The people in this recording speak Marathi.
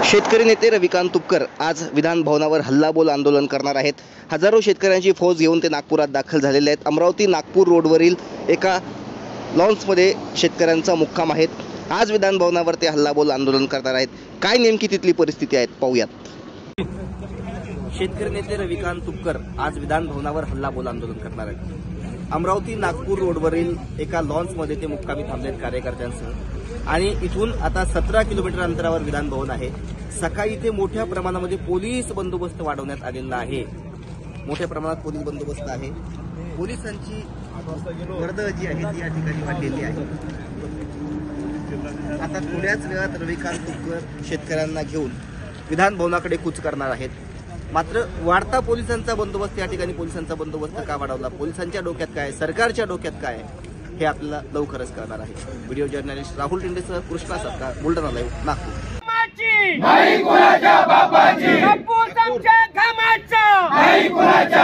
शेतकरी नेते रविकांत तुपकर आज विधान भवनावर हल्लाबोल आंदोलन करणार आहेत। हजारो शेतकऱ्यांची फौज घेऊन ते नागपुरात दाखल झालेले आहेत। अमरावती नागपूर रोडवरील एका लॉन्समध्ये शेतकऱ्यांचा मुक्काम आहे। आज विधान भवनावर ते हल्लाबोल आंदोलन करणार आहेत। काय नेमकी तिथली परिस्थिती आहे पाहूयात। शेतकरी नेते रविकांत तुपकर आज विधान भवनावर हल्लाबोल आंदोलन करणार आहेत। अमरावती नागपूर रोडवरील एका लॉन्समध्ये ते मुक्कामी थांबलेत कार्यकर्त्यांसह आणि इथून आता 17 किलोमीटर अंतरावर विधान भवन आहे। सकाळी इथे मोठ्या प्रमाणामध्ये पोलीस बंदोबस्त वाढवण्यात आलेला आहे। मोठ्या प्रमाणात पोलीस बंदोबस्त आहे। पोलिसांची वर्दळ जी आहे ती या ठिकाणी वाढलेली आहे। आता थोड्याच वेळात रविकांत तुपकर शेतकऱ्यांना घेऊन विधान भवनाकडे कूच करणार आहेत। मात्र वाढता पोलिसांचा बंदोबस्त, या ठिकाणी पोलिसांचा बंदोबस्त का वाढवला, पोलिसांच्या डोक्यात काय, सरकारच्या डोक्यात काय, हे आपल्याला लवकरच कळणार आहे। व्हिडिओ जर्नलिस्ट राहुल टिंडेसह कृष्णा सत्कार, बुलढाणा लाईव्ह, नागपूर। नाही कोणाच्या बापाची, बापू तुमच्या घामाचा, नाही कोणाच्या